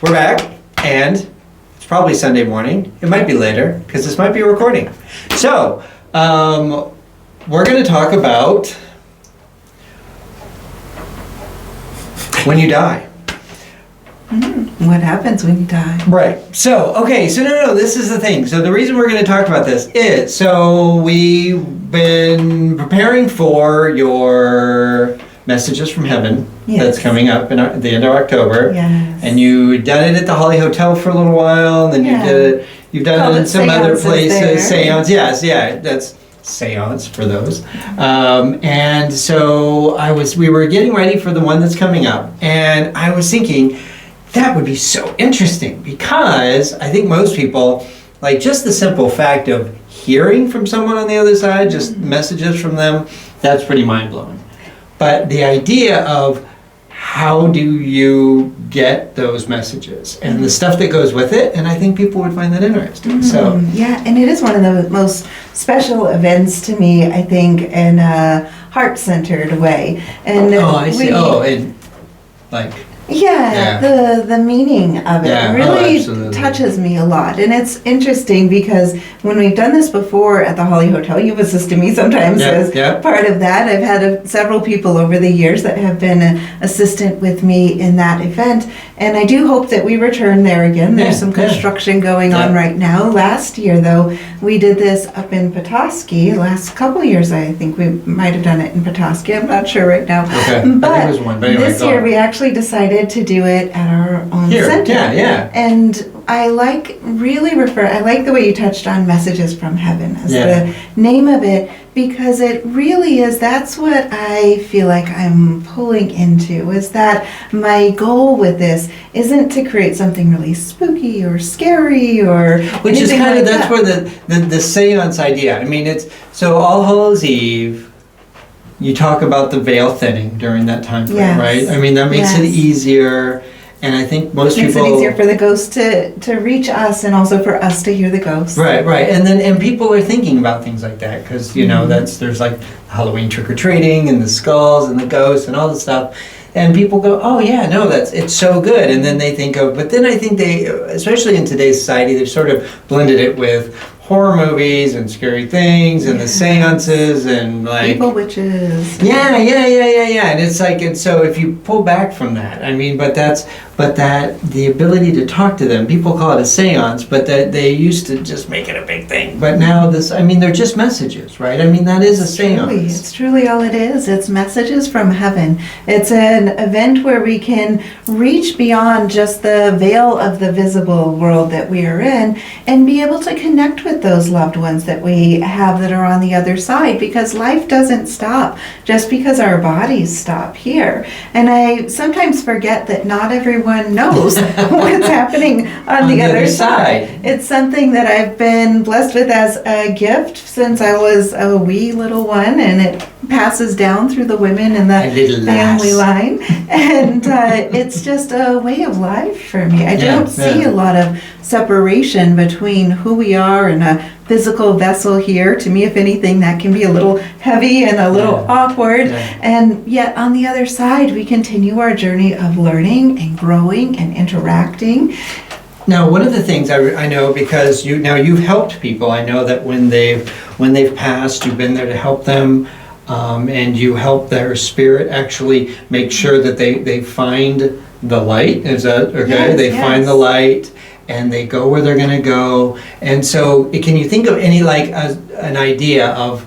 We're back, and it's probably Sunday morning. It might be later, because this might be a recording. So, we're going to talk about when you die. What happens when you die? Right. So, okay, so no, this is the thing. So the reason we're going to talk about this is, so we've been preparing for your Messages from Heaven. Yes. That's coming up in the end of October. Yes. And you done it at the Holly Hotel for a little while, and then you've done it in some other places. There. Seance, yes, yeah, that's Seance for those. And so we were getting ready for the one that's coming up, and I was thinking, that would be so interesting, because I think most people, like just the simple fact of hearing from someone on the other side, just messages from them, that's pretty mind-blowing. But the idea of how do you get those messages and the stuff that goes with it, and I think people would find that interesting. So yeah, and it is one of the most special events to me, I think, in a heart-centered way. And I see. And like the meaning of it really touches me a lot. And it's interesting because when we've done this before at the Holly Hotel, you've assisted me sometimes as part of that. I've had several people over the years that have been an assistant with me in that event. And I do hope that we return there again. There's some construction going on right now. Last year, though, we did this up in Petoskey. Last couple years, I think we might have done it in Petoskey. I'm not sure right now. Okay. But I think it was one. But anyway, this year, we actually decided to do it at our own center. And I like the way you touched on Messages from Heaven as the name of it, because it really is, that's what I feel like I'm pulling into, is that my goal with this isn't to create something really spooky or scary or which is kind of, that's where the seance idea, I mean, it's, so All Hallows Eve, you talk about the veil thinning during that time frame, right? I mean, that makes it easier. And I think most people... Makes it easier for the ghost to reach us, and also for us to hear the ghost. Right. And people are thinking about things like that, because, you know, there's like Halloween trick-or-treating, and the skulls, and the ghosts, and all this stuff. And people go, oh yeah, no, it's so good. And then they think of, but then I think they, especially in today's society, they've sort of blended it with horror movies and scary things and the seances and like evil witches. Yeah. And it's like, and so if you pull back from that, I mean, but that the ability to talk to them, people call it a seance, but that they used to just make it a big thing. But now they're just messages, right? I mean, that is a seance. It's truly all it is. It's messages from heaven. It's an event where we can reach beyond just the veil of the visible world that we are in and be able to connect with those loved ones that we have that are on the other side, because life doesn't stop just because our bodies stop here. And I sometimes forget that not everyone knows what's happening on the other side. It's something that I've been blessed with as a gift since I was a wee little one, and it passes down through the women in the family line. And it's just a way of life for me. I don't see a lot of separation between who we are and a physical vessel here. To me, if anything, that can be a little heavy and a little awkward. And yet on the other side, we continue our journey of learning and growing and interacting. Now, one of the things I know, because you've helped people. I know that when they've passed, you've been there to help them, and you help their spirit actually make sure that they find the light. Is that okay? They find the light, and they go where they're going to go. And so, can you think of any an idea of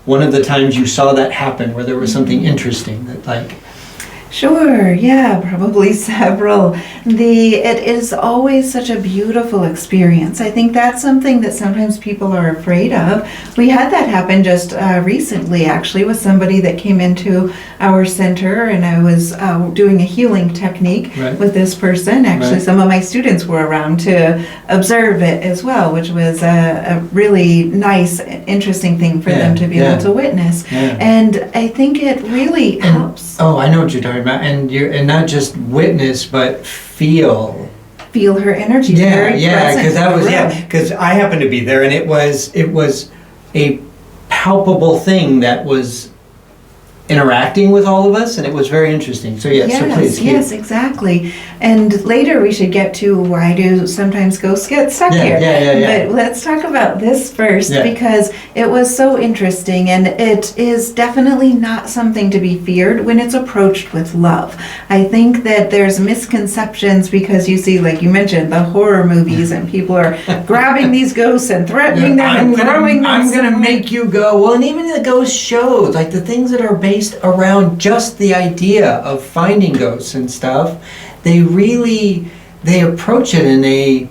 one of the times you saw that happen, where there was something interesting that like? Sure, yeah, probably several. It is always such a beautiful experience. I think that's something that sometimes people are afraid of. We had that happen just recently, actually, with somebody that came into our center, and I was doing a healing technique with this person. Actually, some of my students were around to observe it as well, which was a really nice, interesting thing for them to be able to witness. And I think it really helps. Oh, I know what you're talking about, and not just witness, but feel her energy. Because I happened to be there, and it was a palpable thing that was interacting with all of us, and it was very interesting. So yes, so please keep. Yes, exactly. And later we should get to why do sometimes ghosts get stuck here. Yeah. But let's talk about this first, Yeah. because it was so interesting, and it is definitely not something to be feared when it's approached with love. I think that there's misconceptions because you see, like you mentioned, the horror movies, and people are grabbing these ghosts and threatening them and throwing them. I'm gonna make you go. Well, and even the ghost shows, like the things that are based around just the idea of finding ghosts and stuff, they approach it in a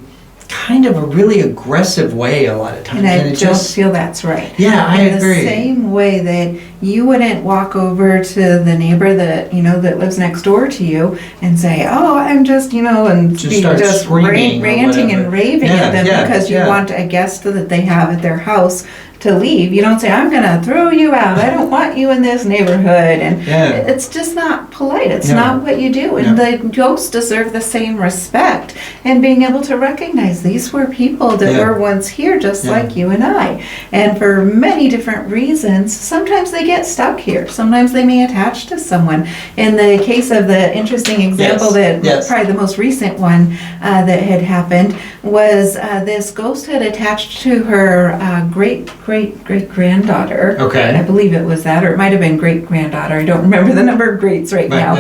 kind of a really aggressive way a lot of times. And I it don't feel that's right. Yeah, I in agree. The same way that you wouldn't walk over to the neighbor that that lives next door to you and say, "Oh, I'm just and just screaming, ranting and raving at them because you yeah. want a guest that they have at their house to leave." You don't say, "I'm going to throw you out. I don't want you in this neighborhood." And it's just not polite. It's not what you do. And the ghosts deserve the same respect, and being able to recognize these were people that were once here just like you and I. And for many different reasons, sometimes they get stuck here. Sometimes they may attach to someone. In the case of the interesting example probably the most recent one that had happened was this ghost had attached to her great-great-great-granddaughter. Okay. I believe it was that, or it might have been great-granddaughter. I don't remember the number of greats right now.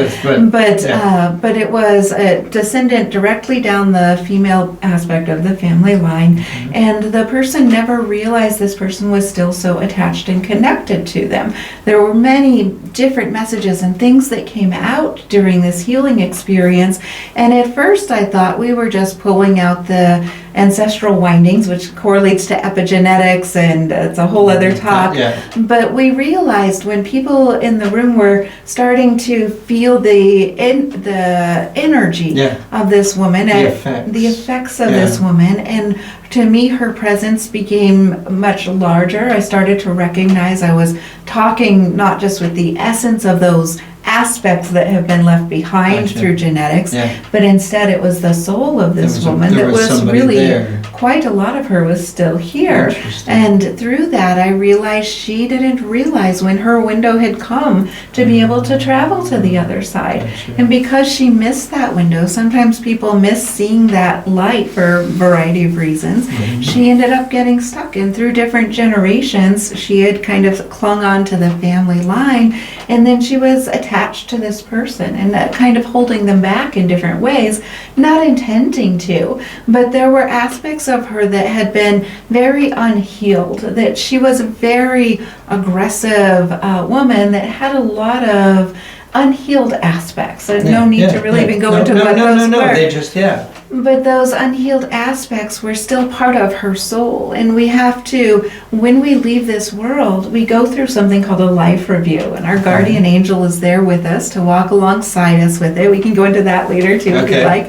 But it was a descendant directly down the female aspect of the family line, and the person never realized this person was still so attached and connected to them. There were many different messages and things that came out during this healing experience, and at first I thought we were just pulling out the ancestral windings, which correlates to epigenetics, and it's a whole other talk. But we realized when people in the room were starting to feel the energy of this woman, the effects of this woman, and to me her presence became much larger. I started to recognize I was talking not just with the essence of those aspects that have been left behind through genetics, but instead it was the soul of this woman that was really there. Quite a lot of her was still here. And through that I realized she didn't realize when her window had come to be able to travel to the other side. And because she missed that window, sometimes people miss seeing that light for a variety of reasons, she ended up getting stuck. And through different generations she had kind of clung on to the family line, and then she was attached to this person and that kind of holding them back in different ways, not intending to, but there were aspects of her that had been very unhealed, that she was a very aggressive woman that had a lot of unhealed aspects. There's no need to really even go into what those were. They just But those unhealed aspects were still part of her soul. And we have to, when we leave this world, we go through something called a life review. And our guardian angel is there with us to walk alongside us with it. We can go into that later too if you'd like.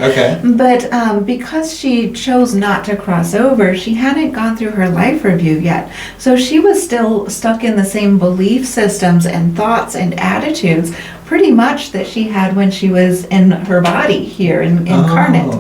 But because she chose not to cross over, she hadn't gone through her life review yet. So she was still stuck in the same belief systems and thoughts and attitudes pretty much that she had when she was in her body here incarnate.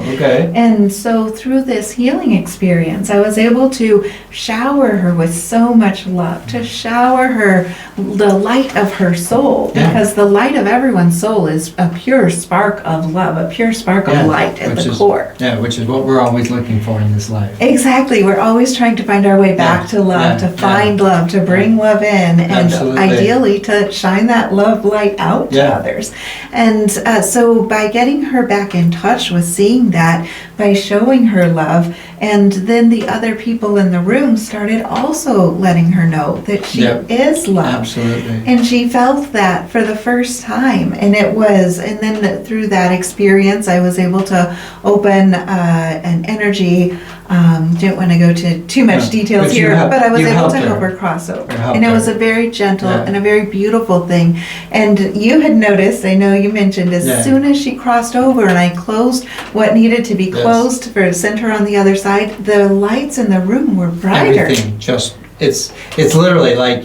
And so through this healing experience, I was able to shower her with so much love, to shower her the light of her soul, because the light of everyone's soul is a pure spark of love, a pure spark of light at the core. Which is what we're always looking for in this life. Exactly. We're always trying to find our way back to love, to find love, to bring love in, and ideally to shine that love light out to others. And so by getting her back in touch with seeing that, by showing her love, and then the other people in the room started also letting her know that she is loved. And she felt that for the first time. And then through that experience, I was able to open an energy. Don't want to go to too much details here, but I was able to help her cross over. And it was a very gentle and a very beautiful thing. And you had noticed, I know you mentioned, as soon as she crossed over and I closed what needed to be closed for send her on the other side, the lights in the room were brighter. Everything just it's literally like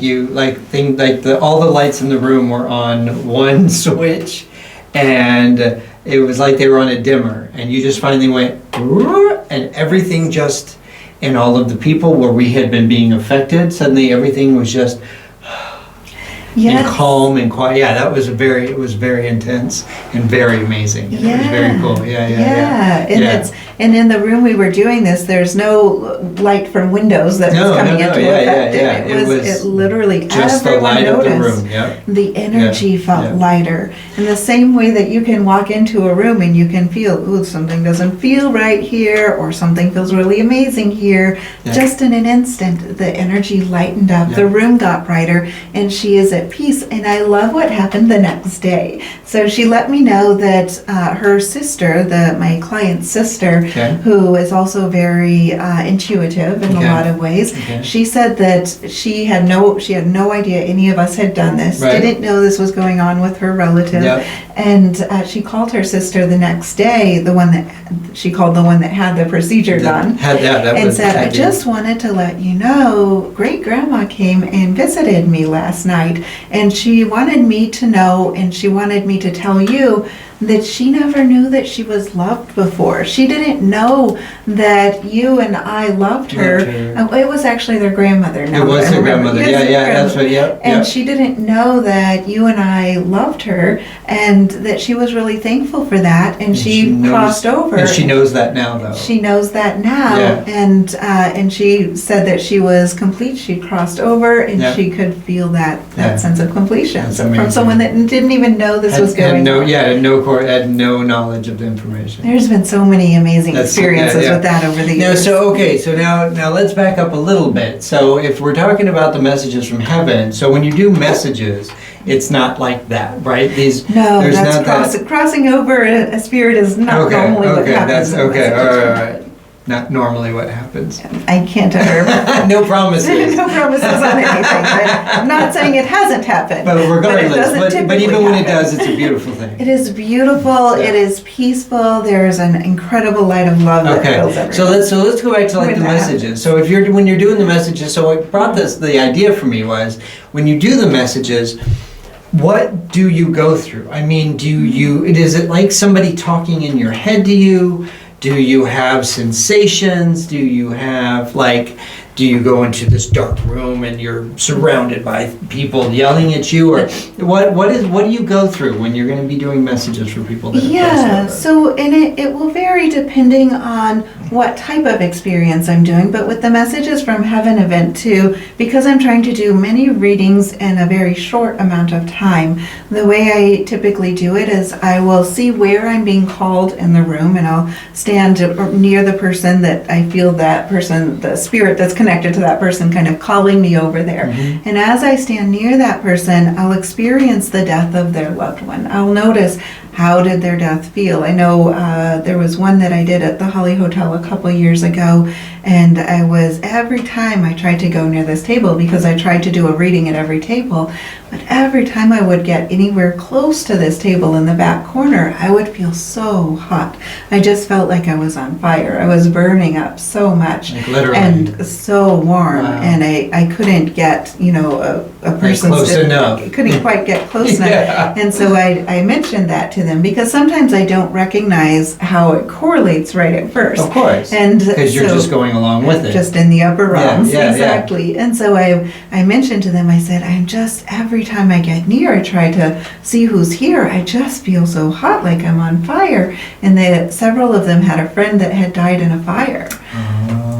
all the lights in the room were on one switch, and it was like they were on a dimmer, and you just finally went, and everything just, and all of the people where we had been being affected, suddenly everything was just. Yes. and calm and quiet. Yeah, that was it was very intense and very amazing. Yeah. It was very cool. Yeah. And in the room we were doing this, there's no light from windows that was coming into effect. It literally, just the everyone light noticed of the room. Yep. the energy felt lighter. In the same way that you can walk into a room and you can feel, ooh, something doesn't feel right here, or something feels really amazing here. Yeah. Just in an instant, the energy lightened up, the room got brighter, and she is at peace. And I love what happened the next day. So she let me know that her sister, my client's sister, who is also very intuitive in a lot of ways, she said that she had no idea any of us had done this, didn't know this was going on with her relative, and she called her sister the next day, the one that had the procedure done, and said, I just wanted to let you know, great grandma came and visited me last night, and she wanted me to know, and she wanted me to tell you that she never knew that she was loved before. She didn't know that you and I loved her. It was actually their grandmother. It was their grandmother. That's right. And she didn't know that you and I loved her, and that she was really thankful for that. And she crossed over. And she knows that now, though. She knows that now, and she said that she was complete. She crossed over, and she could feel that sense of completion from someone that didn't even know this was going on. Had no knowledge of the information. There's been so many amazing experiences with that over the years. So now let's back up a little bit. So if we're talking about the messages from heaven, so when you do messages, it's not like that, right? Crossing over a spirit is not normally what happens. All right. Not normally what happens. I can't ever. No promises. No promises on anything. I'm not saying it hasn't happened. But regardless, but even when it does, it's a beautiful thing. It is beautiful. It is peaceful. There is an incredible light of love that fills everything. So let's go back to the messages. So when you're doing the messages, so what brought the idea for me was when you do the messages, what do you go through? I mean, is it like somebody talking in your head to you? Do you have sensations? Do you go into this dark room and you're surrounded by people yelling at you? Or what do you go through when you're going to be doing messages for people that have passed over? So it will vary depending on what type of experience I'm doing, but with the Messages from Heaven event too, because I'm trying to do many readings in a very short amount of time, the way I typically do it is I will see where I'm being called in the room, and I'll stand near the person that I feel that person, the spirit that's connected to that person, kind of calling me over there. Mm-hmm. And as I stand near that person, I'll experience the death of their loved one. I'll notice, how did their death feel? I know there was one that I did at the Holly Hotel a couple years ago, and every time I tried to go near this table, because I tried to do a reading at every table, but every time I would get anywhere close to this table in the back corner, I would feel so hot. I just felt like I was on fire. I was burning up so much. Like literally. And so warm. Wow. And I couldn't get, a person close enough. Couldn't quite get close enough. And so I mentioned that to them, because sometimes I don't recognize how it correlates right at first. Of course. Because you're just going along with it. Just in the upper realms. Exactly. Yeah. And so I mentioned to them, I said, every time I get near, I try to see who's here. I just feel so hot, like I'm on fire. And several of them had a friend that had died in a fire.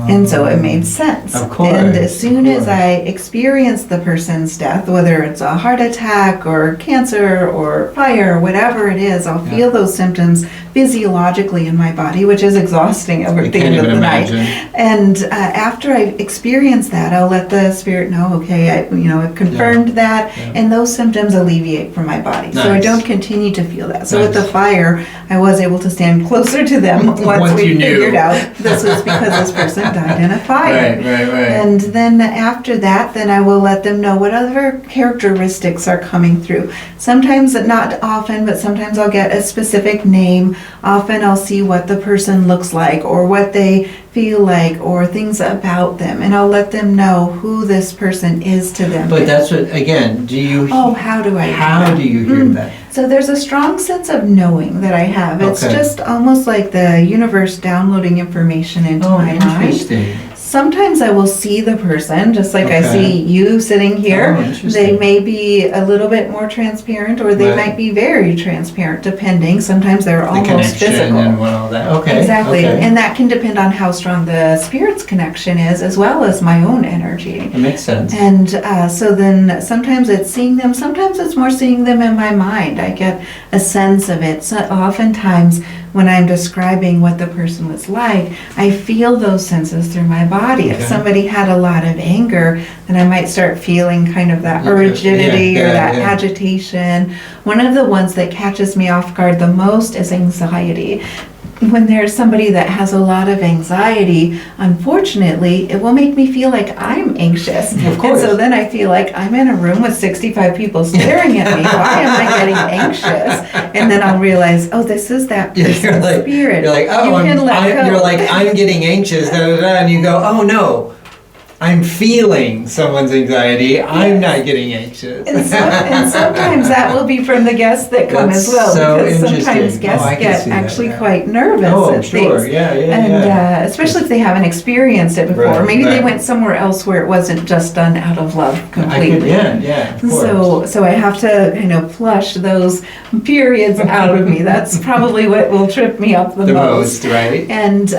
And so it made sense. Of course. And as soon as I experience the person's death, whether it's a heart attack or cancer or fire, whatever it is, I'll feel those symptoms physiologically in my body, which is exhausting at the end of the night. And after I experience that, I'll let the spirit know, okay, I've confirmed that, and those symptoms alleviate from my body. Nice. So I don't continue to feel that. So with the fire, I was able to stand closer to them once we figured out this was because this person died in a fire. Right. And then after that, then I will let them know what other characteristics are coming through. Sometimes, not often, but sometimes I'll get a specific name. Often I'll see what the person looks like or what they feel like or things about them, and I'll let them know who this person is to them. But that's what, again, do you... Oh, how do I How do you hear that? So there's a strong sense of knowing that I have. It's just almost like the universe downloading information into my mind. Sometimes I will see the person, just like I Okay. see you sitting here. Oh, interesting. They may be a little bit more transparent, or they Right. might be very transparent, depending. Sometimes they're The almost connection physical. and all that. Okay. Exactly, Okay. and that can depend on how strong the spirit's connection is, as well as my own energy. It makes sense. And so then sometimes it's seeing them, sometimes it's more seeing them in my mind. I get a sense of it. So oftentimes when I'm describing what the person was like, I feel those senses through my body. If Okay. somebody had a lot of anger, then I might start feeling kind of that Yeah, rigidity yeah, or that yeah. agitation. One of the ones that catches me off guard the most is anxiety. When there's somebody that has a lot of anxiety, unfortunately, it will make me feel like I'm anxious. Of course. And so then I feel like I'm in a room with 65 people staring at me. Why am I getting anxious? And then I'll realize, oh, this is that You're person's like, spirit. you're like, oh, You can let go. you're like, I'm getting anxious, da, da, da, and you go, oh no, I'm feeling someone's anxiety. I'm not getting anxious. And sometimes that will be from the guests that come That's as well, so because sometimes interesting. guests Oh, I can get see that, actually yeah. quite nervous Oh, at sure. things. Yeah, yeah, And yeah. especially if they haven't experienced it before. Right, Maybe they right. went somewhere else where it wasn't just done out of love I could, completely. yeah, of course. So I have to flush those periods out of me. That's probably what will trip me up the The most. most, right? And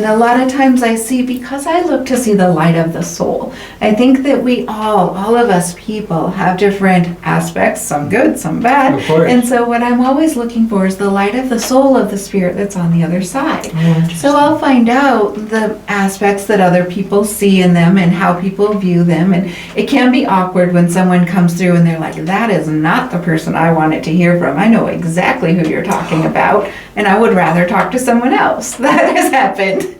a lot of times I see, because I look to see the light of the soul. I think that we all of us people have different aspects, some good, some bad. Of course. And so what I'm always looking for is the light of the soul of the spirit that's on the other side. Oh, interesting. So I'll find out the aspects that other people see in them and how people view them. And it can be awkward when someone comes through and they're like, that is not the person I wanted to hear from. I know exactly who you're talking about, and I would rather talk to someone else. That has happened.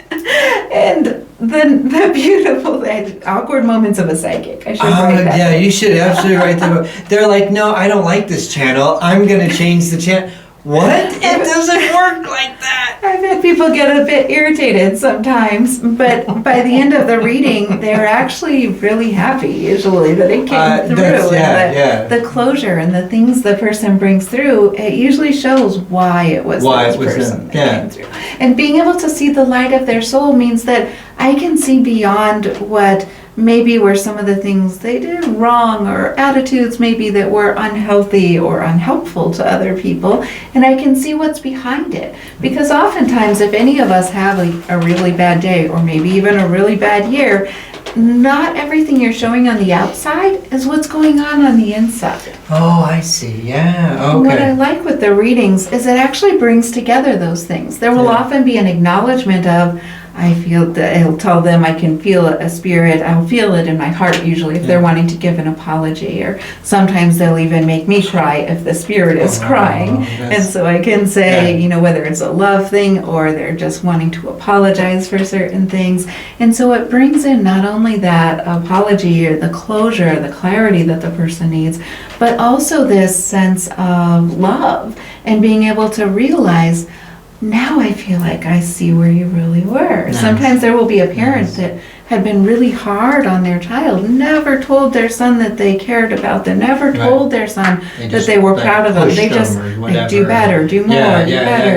And the beautiful, awkward moments of a psychic. I should write that. Yeah, you should absolutely write them. They're like, no, I don't like this channel. I'm going to change the channel. What? It doesn't work like that. I've had people get a bit irritated sometimes, but by the end of the reading, they're actually really happy usually that it came through. And the closure and the things the person brings through, it usually shows why it was this person that came through. And being able to see the light of their soul means that I can see beyond what maybe were some of the things they did wrong, or attitudes maybe that were unhealthy or unhelpful to other people, and I can see what's behind it. Because oftentimes if any of us have a really bad day, or maybe even a really bad year, not everything you're showing on the outside is what's going on the inside. Oh, I see. Yeah. Okay. And what I like with the readings is it actually brings together those things. There will Yeah. often be an acknowledgement of, I feel that I'll tell them I can feel a spirit. I'll feel it in my heart usually if they're wanting to give an apology, or sometimes they'll even make me cry if the spirit is crying. And so I can say, whether it's a love thing or they're just wanting to apologize for certain things. And so it brings in not only that apology or the closure, the clarity that the person needs, but also this sense of love and being able to realize, now I feel like I see where you really were. Nice. Sometimes there will be a parent that had been really hard on their child, never told their son that they cared about them, never told their son that they were proud of them. They just do better, do more, do better.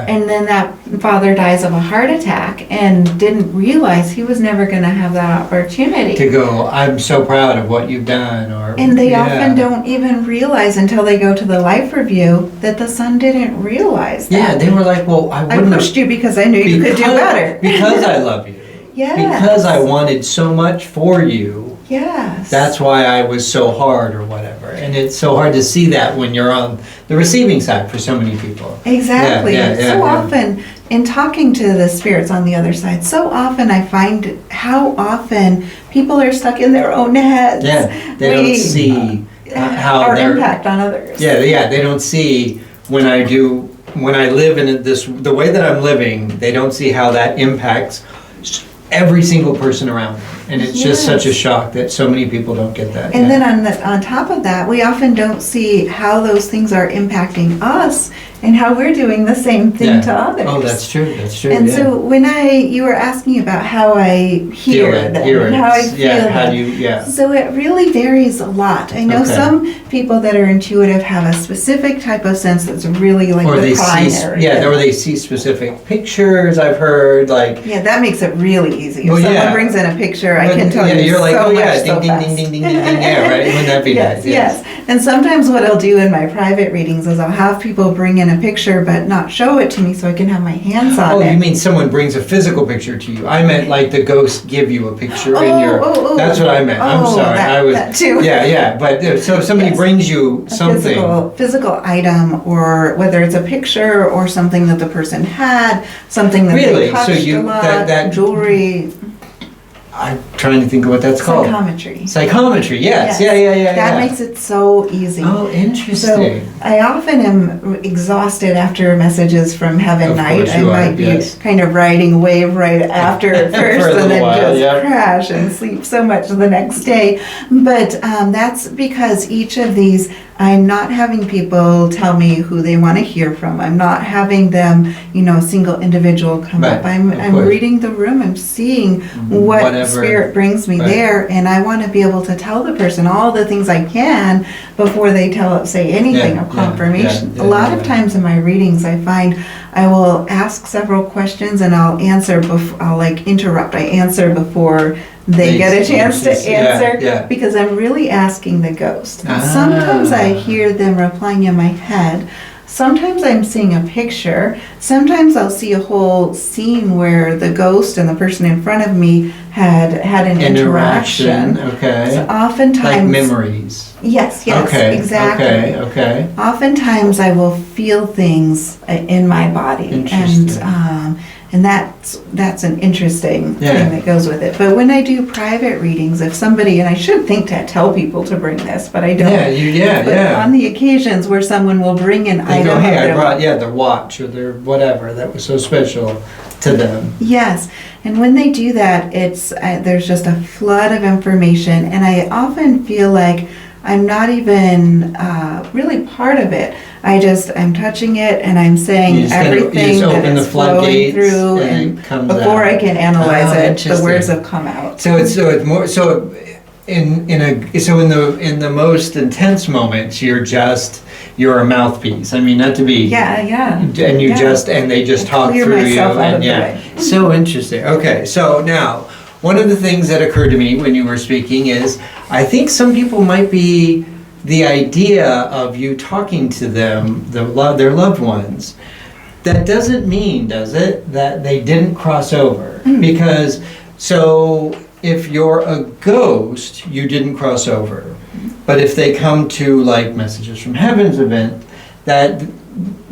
And then that father dies of a heart attack and didn't realize he was never going to have that opportunity. To go, I'm so proud of what you've done, or And they often don't even realize until they go to the life review that the son didn't realize that. Yeah, they were like, well, I I wouldn't pushed you because I knew you could do better. Because I love you. Yes. Because I wanted so much for you. Yes. That's why I was so hard, or whatever. And it's so hard to see that when you're on the receiving side for so many people. Exactly. Yeah, often, in talking to the spirits on the other side, so often I find how often people are stuck in their own heads. Yeah, they don't see how our their impact on others. Yeah, they don't see when I live in the way that I'm living, they don't see how that impacts every single person around them. And it's just such a shock that so many people don't get that. And then on top of that, we often don't see how those things are impacting us and how we're doing the same thing Yeah. to others. Oh, that's true. That's true. And yeah. so when you were asking about how I hear them, and how I feel Yeah. How them. do you? Yeah. So it really varies a lot. I know Okay. some people that are intuitive have a specific type of sense that's really like Or the they primary. see. Yeah. Or they see specific pictures. I've heard like. Yeah, that makes it really easy. If Well, someone yeah. brings in a picture, I But, can tell yeah, you you're like, so oh much yeah, so ding, fast. ding, ding, ding, ding, ding, ding, yeah, right? Wouldn't that be Yes, nice? yes. And sometimes what I'll do in my private readings is I'll have people bring in a picture but not show it to me so I can have my hands on Oh, it. you mean someone brings a physical picture to you? I meant like the ghost give you a picture in your. That's what I meant. I'm sorry. I was. That too. Yeah, yeah. But so if somebody Yes. brings you A something. physical item, or whether it's a picture or something that the person had, something that Really? they touched So you- a lot, that- jewelry, I'm trying to think of what that's called. psychometry. Psychometry. Yes. Yes. Yeah. That makes it so easy. Oh, So interesting. I often am exhausted after messages from heaven Of night. course I you are, might be yes. kind of riding a wave right after at For a first little and then while, just yeah. crash and sleep so much the next day. But that's because each of these, I'm not having people tell me who they want to hear from. I'm not having them, a single individual come Right, up. I'm of course. reading the room. I'm seeing what Whatever. spirit brings me Right. there, and I want to be able to tell the person all the things I can before they say anything Yeah, of yeah, confirmation. yeah, A lot of yeah. times in my readings, I find I will ask several questions and I'll answer. I'll interrupt. I answer before they get a chance to answer, yeah. because I'm really asking the ghost. And Ah. sometimes I hear them replying in my head. Sometimes I'm seeing a picture. Sometimes I'll see a whole scene where the ghost and the person in front of me had an interaction. Okay. So oftentimes, Like memories. Yes, Okay. exactly. Okay. Oftentimes I will feel things in my body, Interesting. and that's an interesting Yeah. thing that goes with it. But when I do private readings, if somebody, and I should think to tell people to bring this, but I don't. But on the occasions where someone will bring an They item go, of hey, I their brought their watch or their whatever that was so special to them. Yes, and when they do that, it's there's just a flood of information, and I often feel like I'm not even really part of it. I'm touching it, and I'm saying everything that open the is flowing floodgates through, and and it comes before out. I can analyze it, the Interesting. words have come out. So it's more so in the most intense moments you're a mouthpiece. I mean, not to be. Yeah. And you Yeah. and they just I talk clear through you myself out and of the yeah. way. So interesting. Okay, so now one of the things that occurred to me when you were speaking is I think some people might be the idea of you talking to them, their loved ones. That doesn't mean, does it, that they didn't cross over? Because so if you're a ghost, you didn't cross over. But if they come to like Messages from Heaven's event, that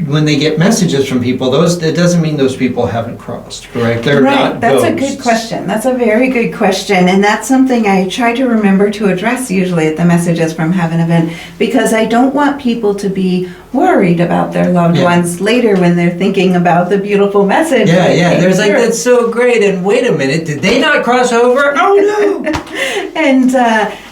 when they get messages from people, it doesn't mean those people haven't crossed, correct? They're not That's ghosts. a good question. That's a very good question. And that's something I try to remember to address usually at the Messages from Heaven event, because I don't want people to be worried about their loved Yeah. ones later when they're thinking about the beautiful message. Yeah, that yeah. came There's like, through. that's so great. And wait a minute, did they not cross over? Oh no!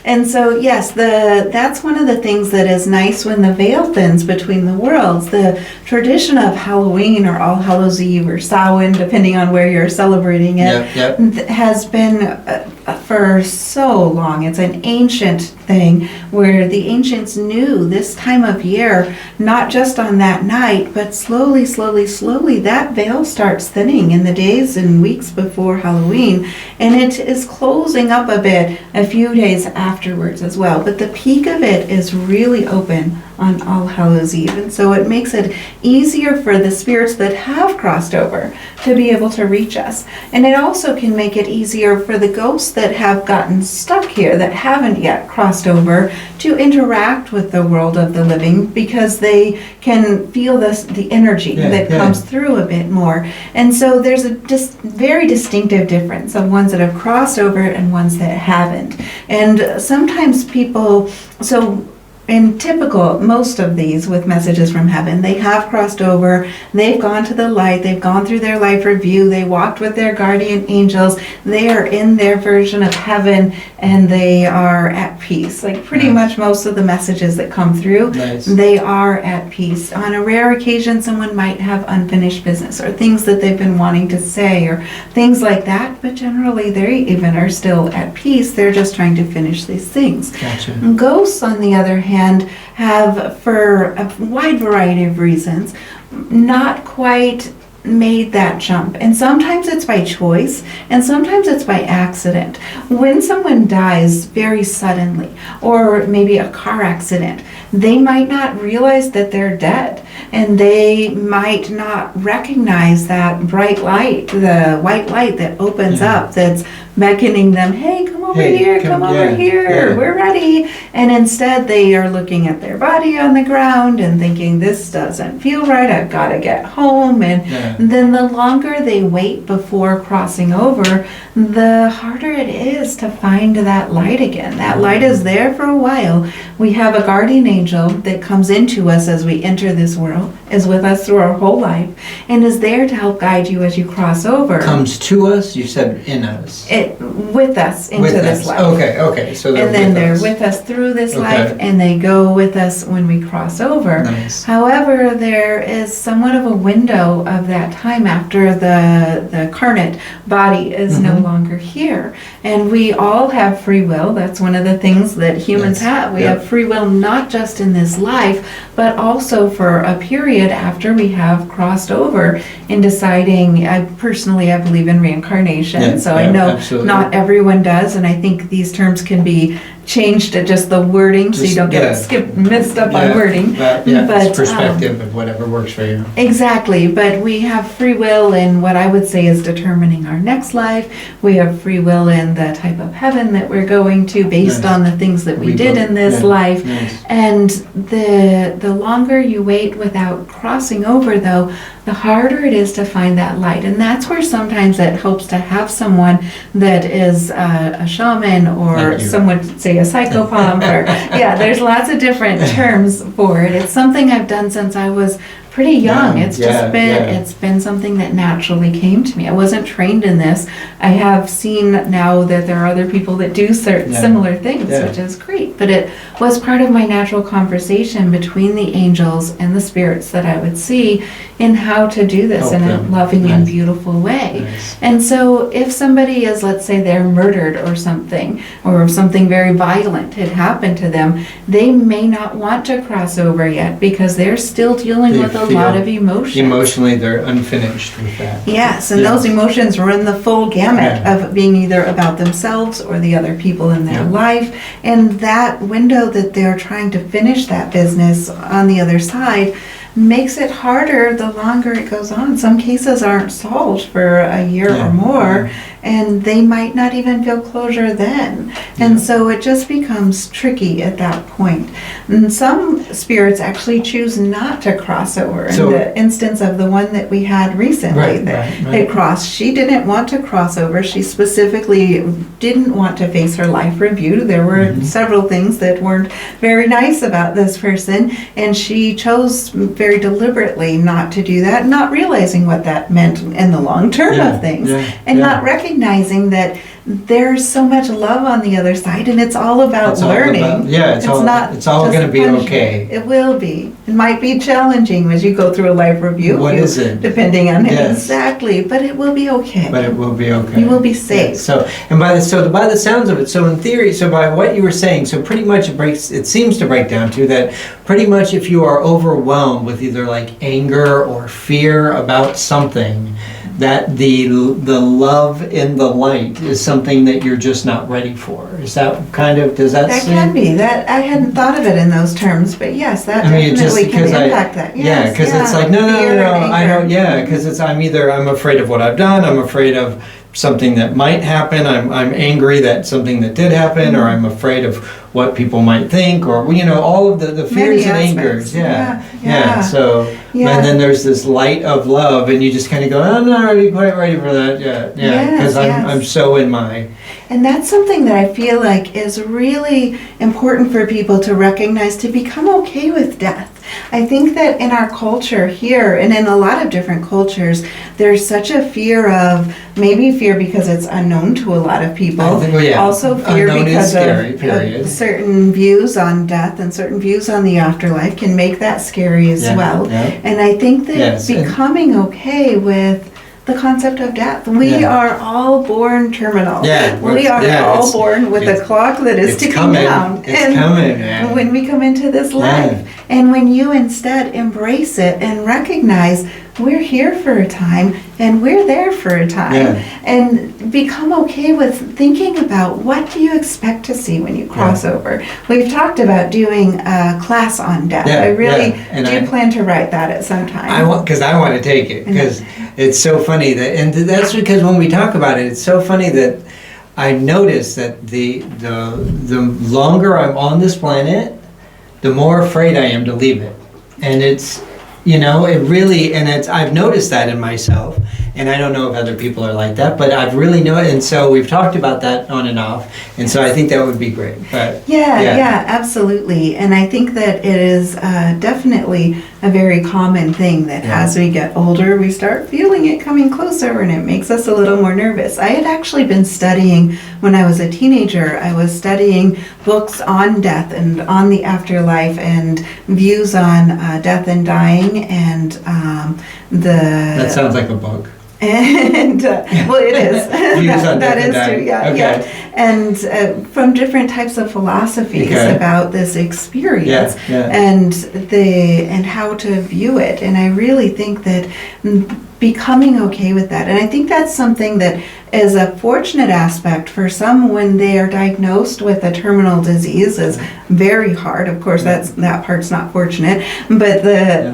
And so yes, that's one of the things that is nice when the veil thins between the worlds. The tradition of Halloween or All Hallows Eve or Samhain, depending on where you're celebrating it, Yep. has been for so long. It's an ancient thing where the ancients knew this time of year, not just on that night, but slowly, that veil starts thinning in the days and weeks before Halloween, and it is closing up a bit a few days afterwards as well. But the peak of it is really open on All Hallows Eve, and so it makes it easier for the spirits that have crossed over to be able to reach us. And it also can make it easier for the ghosts that have gotten stuck here, that haven't yet crossed over, to interact with the world of the living, because they can feel the energy that comes through a bit more. And so there's a very distinctive difference of ones that have crossed over and ones that haven't. And sometimes people, so in typical, most of these with messages from heaven, they have crossed over, they've gone to the light, they've gone through their life review, they walked with their guardian angels, they are in their version of heaven, and they are at peace. Like pretty much most of the messages that come through, they are at peace. On a rare occasion, someone might have unfinished business or things that they've been wanting to say or things like that, but generally they even are still at peace. They're just trying to finish these things. Gotcha. Ghosts, on the other hand, have, for a wide variety of reasons, not quite made that jump. And sometimes it's by choice, and sometimes it's by accident. When someone dies very suddenly, or maybe a car accident, they might not realize that they're dead, and they might not recognize that bright light, the white light that opens up, that's beckoning them, hey, come over here, come over here, we're ready. And instead they are looking at their body on the ground and thinking, this doesn't feel right, I've got to get home. And then the longer they wait before crossing over, the harder it is to find that light again. That light is there for a while. We have a guardian angel that comes into us as we enter this world, is with us through our whole life, and is there to help guide you as you cross over. Comes to us, you said in us. With us into this life. Okay. So they're with us through this life, and they go with us when we cross over. Nice. However, there is somewhat of a window of that time after the carnate body is no longer here. And we all have free will. That's one of the things that humans have. We have free will not just in this life, but also for a period after we have crossed over in deciding. I believe in reincarnation, so I know not everyone does, and I think these terms can be changed to just the wording, so you don't get messed up on wording. But it's perspective of whatever works for you. Exactly, but we have free will in what I would say is determining our next life. We have free will in the type of heaven that we're going to based on the things that we did in this life. And the longer you wait without crossing over, though, the harder it is to find that light. And that's where sometimes it helps to have someone that is a shaman, or some would say a psychopomp, or there's lots of different terms for it. It's something I've done since I was pretty young. It's just been something that naturally came to me. I wasn't trained in this. I have seen now that there are other people that do similar things, which is great. But it was part of my natural conversation between the angels and the spirits that I would see in how to do this in a loving and beautiful way. And so if somebody is, let's say they're murdered or something very violent had happened to them, they may not want to cross over yet because they're still dealing with a lot of emotions. Emotionally, they're unfinished with that. Yes, and those emotions run the full gamut of being either about themselves or the other people in their life. And that window that they're trying to finish that business on the other side makes it harder the longer it goes on. Some cases aren't solved for a year or more, and they might not even feel closure then. And so it just becomes tricky at that point. And some spirits actually choose not to cross over. In the instance of the one that we had recently that crossed, she didn't want to cross over. She specifically didn't want to face her life review. There were several things that weren't very nice about this person, and she chose very deliberately not to do that, not realizing what that meant in the long term of things, and not recognizing that there's so much love on the other side, and it's all about learning. It's all going to be okay. It will be. It might be challenging as you go through a life review. What is it? Depending on exactly, but it will be okay. You will be safe. So by the sounds of it, so in theory, so by what you were saying, so pretty much it seems to break down to that pretty much if you are overwhelmed with either like anger or fear about something, that the love in the light is something that you're just not ready for. Is that kind of, does that seem? Can be. That I hadn't thought of it in those terms, but yes, that definitely can impact that. Yes, because it's like, no, I don't, because I'm afraid of what I've done, I'm afraid of something that might happen, I'm angry that something that did happen, or I'm afraid of what people might think, or all of the fears and angers. And then there's this light of love, and you just kind of go, I'm not quite ready for that yet. Because I'm so in my And that's something that I feel like is really important for people to recognize, to become okay with death. I think that in our culture here, and in a lot of different cultures, there's such a fear of, maybe fear because it's unknown to a lot of people. I think, well, yeah. Also fear Unknown is because scary, of period. certain views on death and certain views on the afterlife can make that scary as Yeah, well. yeah. And I think that Yes, and- becoming okay with the concept of death. We Yeah. are all born terminal. Yeah, We are yeah, all it's- born with a it's- clock that is it's ticking coming. down. It's coming, man. when we come into this life, and when you instead embrace it and recognize we're here for a time and we're there for a time, Yeah. and become okay with thinking about what do you expect to see when you cross over. We've talked about doing a class on death. Yeah, I really yeah, and do I- plan to write that at some time. I want to take it because it's so funny that, and that's because when we talk about it, it's so funny that I notice that the longer I'm on this planet, the more afraid I am to leave it, and it's, you know, it really, and it's, I've noticed that in myself, and I don't know if other people are like that, but I've really noticed, and so we've talked about that on and off, and so I think that would be great. But Yeah, absolutely. And I think that it is definitely a very common thing that Yeah. as we get older, we start feeling it coming closer, and it makes us a little more nervous. I had actually been studying, when I was a teenager, I was studying books on death and on the afterlife and views on death and dying, and that sounds like a book. and well, it is. Views on that death and is dying. true. Yeah, Okay. yeah. And from different types of philosophies Okay. about this experience Yeah. and how to view it. And I really think that becoming okay with that, and I think that's something that is a fortunate aspect for some when they are diagnosed with a terminal disease is very hard. Of course, that part's not fortunate, but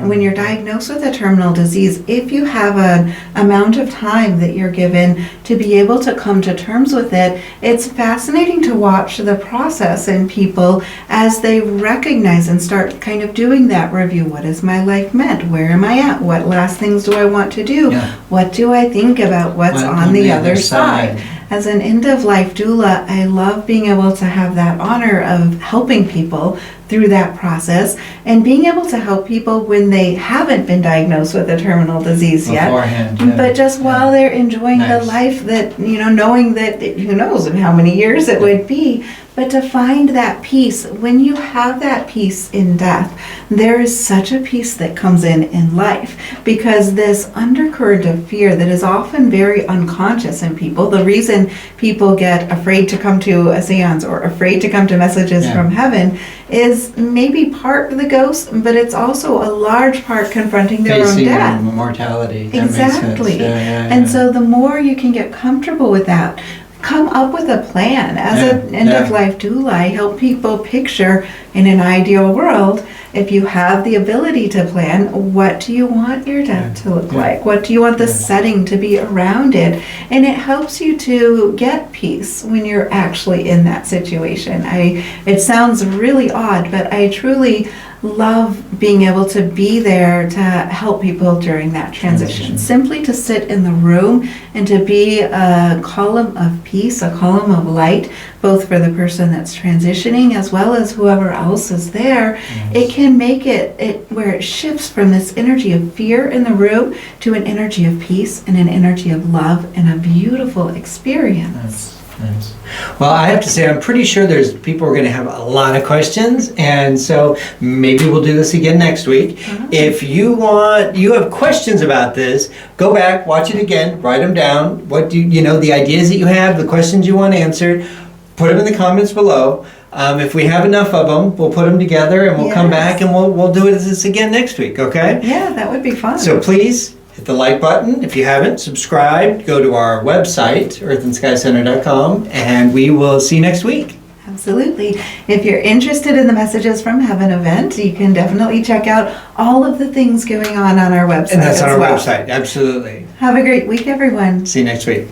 when you're diagnosed with a terminal disease, if you have an amount of time that you're given to be able to come to terms with it, it's fascinating to watch the process in people as they recognize and start kind of doing that review. What is my life meant? Where am I at? What last things do I want to do? Yeah. What do I think about what's on the other side? As an end-of-life doula, I love being able to have that honor of helping people through that process and being able to help people when they haven't been diagnosed with a terminal disease yet. Beforehand, yeah. But just while they're enjoying the Nice. life that, you know, knowing that who knows in how many years it would be, but to find that peace, when you have that peace in death, there is such a peace that comes in life, because this undercurrent of fear that is often very unconscious in people, the reason people get afraid to come to a seance or afraid to come to messages Yeah. from heaven is maybe part the ghost, but it's also a large part confronting their own Facing death. mortality. That Exactly. Makes sense. Yeah. And so the more you can get comfortable with that, come up with a plan. As an end-of-life doula, I help people picture in an ideal world, if you have the ability to plan, what do you want your death to look like? What do you want the setting to be around it? And it helps you to get peace when you're actually in that situation. It sounds really odd, but I truly love being able to be there to help people during that transition. Simply to sit in the room and to be a column of peace, a column of light, both for the person that's transitioning as well as whoever else is there. It can make it where it shifts from this energy of fear in the room to an energy of peace and an energy of love and a beautiful experience. Nice. Well, I have to say, I'm pretty sure there's people are going to have a lot of questions, and so maybe we'll do this again next week. If you have questions about this, go back, watch it again, write them down. What do you know, the ideas that you have, the questions you want answered, put them in the comments below. If we have enough of them, we'll put them together, and we'll come back and we'll do this again next week. Okay? Yeah, that would be fun. So please hit the like button. If you haven't subscribed, go to our website, earthandskyscenter.com, and we will see you next week. Absolutely. If you're interested in the Messages from Heaven event, you can definitely check out all of the things going on our website. And that's on as our well. website, absolutely. Have a great week, everyone. See you next week.